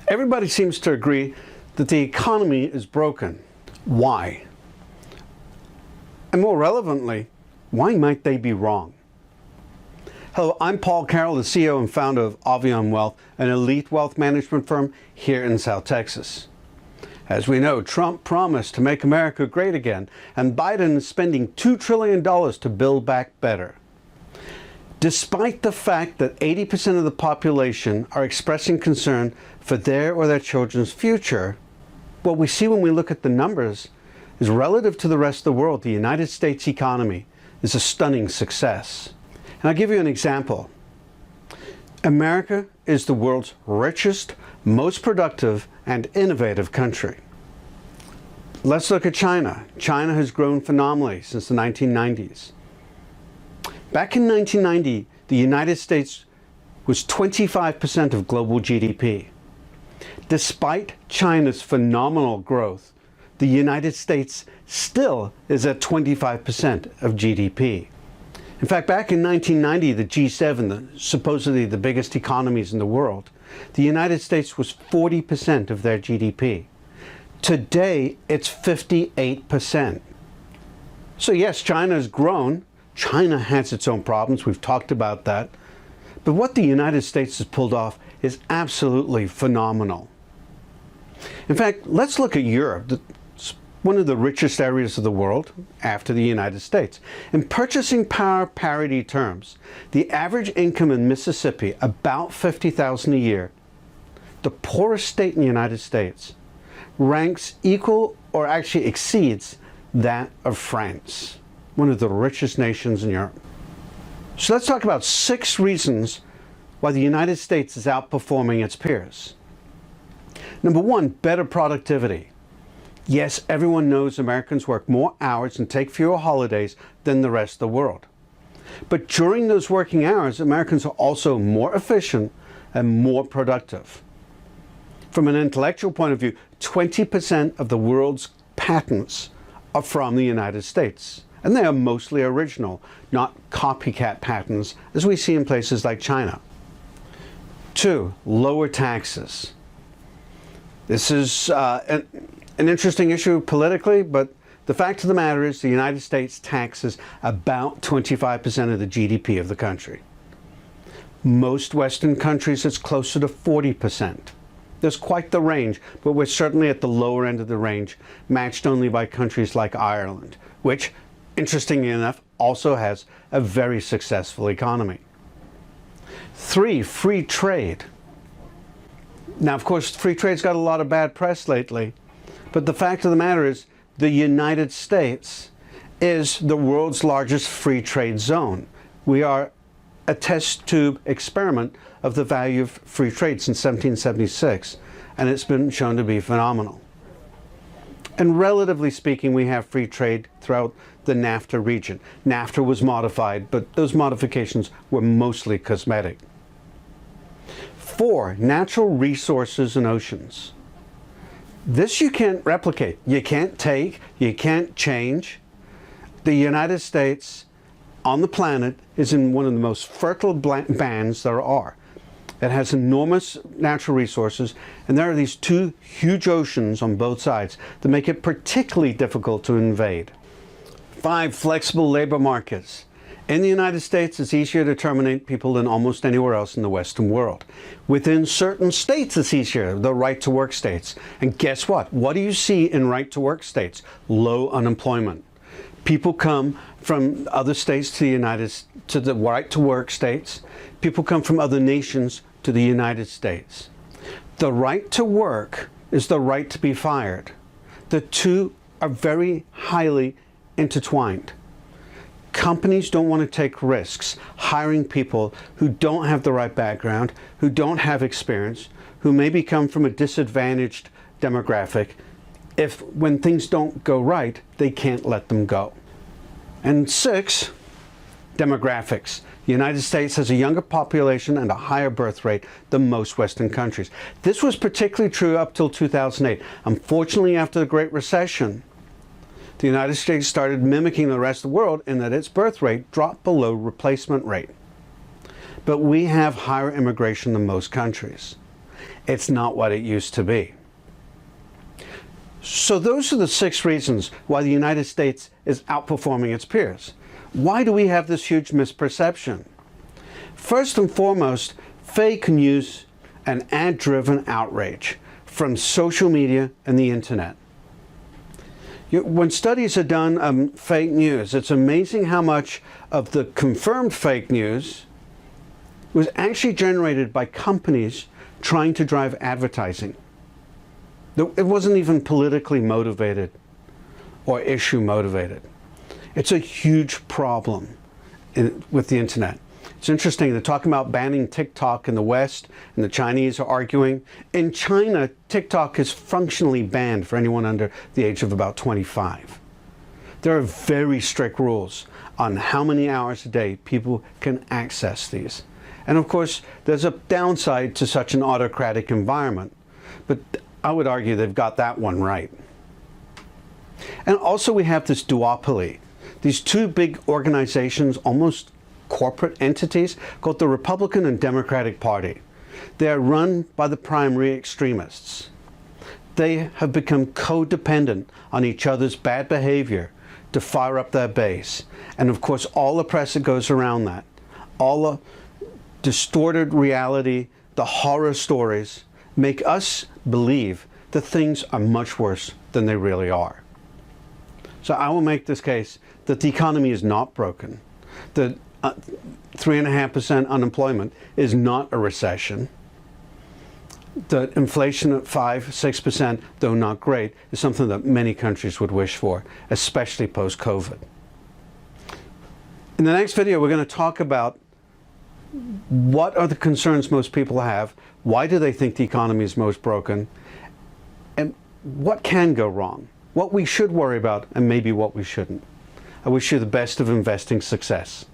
Everybody seems to agree that the economy is broken. Why? And more relevantly, why might they be wrong? Hello, I'm Paul Carroll, the CEO and founder of Avion Wealth, an elite wealth management firm here in South Texas. As we know, Trump promised to make America great again, and Biden is spending $2 trillion to build back better. Despite the fact that 80% of the population are expressing concern for their or their children's future, what we see when we look at the numbers is relative to the rest of the world, the United States economy is a stunning success. And I'll give you an example. America is the world's richest, most productive, and innovative country. Let's look at China. China has grown phenomenally since the 1990s. Back in 1990, the United States was 25% of global GDP. Despite China's phenomenal growth, the United States still is at 25% of GDP. In fact, back in 1990, the G7, supposedly the biggest economies in the world, the United States was 40% of their GDP. Today, it's 58%. So yes, China has grown. China has its own problems. We've talked about that. But what the United States has pulled off is absolutely phenomenal. In fact, let's look at Europe. One of the richest areas of the world after the United States. In purchasing power parity terms, the average income in Mississippi, about $50,000 a year, the poorest state in the United States, ranks equal or actually exceeds that of France, one of the richest nations in Europe. So let's talk about 6 reasons why the United States is outperforming its peers. Number 1, better productivity. Yes, everyone knows Americans work more hours and take fewer holidays than the rest of the world. But during those working hours, Americans are also more efficient and more productive. From an intellectual point of view, 20% of the world's patents are from the United States. And they are mostly original, not copycat patents, as we see in places like China. 2, lower taxes. This is an interesting issue politically, but the fact of the matter is the United States taxes about 25% of the GDP of the country. Most Western countries, it's closer to 40%. There's quite the range, but we're certainly at the lower end of the range, matched only by countries like Ireland, which, interestingly enough, also has a very successful economy. 3, free trade. Now, of course, free trade's got a lot of bad press lately. But the fact of the matter is, the United States is the world's largest free trade zone. We are a test tube experiment of the value of free trade since 1776, and it's been shown to be phenomenal. And relatively speaking, we have free trade throughout the NAFTA region. NAFTA was modified, but those modifications were mostly cosmetic. 4, natural resources and oceans. This you can't replicate. You can't take, you can't change. The United States on the planet is in one of the most fertile bands there are. It has enormous natural resources, and there are these 2 huge oceans on both sides that make it particularly difficult to invade. 5, flexible labor markets. In the United States, it's easier to terminate people than almost anywhere else in the Western world. Within certain states, it's easier, the right-to-work states. And guess what? What do you see in right-to-work states? Low unemployment. People come from other states to the right-to-work states. People come from other nations to the United States. The right to work is the right to be fired. The 2 are very highly intertwined. Companies don't want to take risks hiring people who don't have the right background, who don't have experience, who maybe come from a disadvantaged demographic. If when things don't go right, they can't let them go. And 6, demographics. The United States has a younger population and a higher birth rate than most Western countries. This was particularly true up till 2008. Unfortunately, after the Great Recession, the United States started mimicking the rest of the world in that its birth rate dropped below replacement rate. But we have higher immigration than most countries. It's not what it used to be. So those are the 6 reasons why the United States is outperforming its peers. Why do we have this huge misperception? First and foremost, fake news and ad-driven outrage from social media and the internet. When studies are done on fake news, it's amazing how much of the confirmed fake news was actually generated by companies trying to drive advertising. It wasn't even politically motivated or issue motivated. It's a huge problem with the internet. It's interesting, they're talking about banning TikTok in the West, and the Chinese are arguing. In China, TikTok is functionally banned for anyone under the age of about 25. There are very strict rules on how many hours a day people can access these. And of course, there's a downside to such an autocratic environment, but I would argue they've got that one right. And also we have this duopoly. These 2 big organizations, almost corporate entities, called the Republican and Democratic Party. They are run by the primary extremists. They have become codependent on each other's bad behavior to fire up their base. And of course, all the press that goes around that, all the distorted reality, the horror stories, make us believe that things are much worse than they really are. So I will make this case that the economy is not broken, that 3.5% unemployment is not a recession, that inflation at 5-6%, though not great, is something that many countries would wish for, especially post-COVID. In the next video, we're going to talk about what are the concerns most people have, why do they think the economy is most broken, and what can go wrong, what we should worry about, and maybe what we shouldn't. I wish you the best of investing success.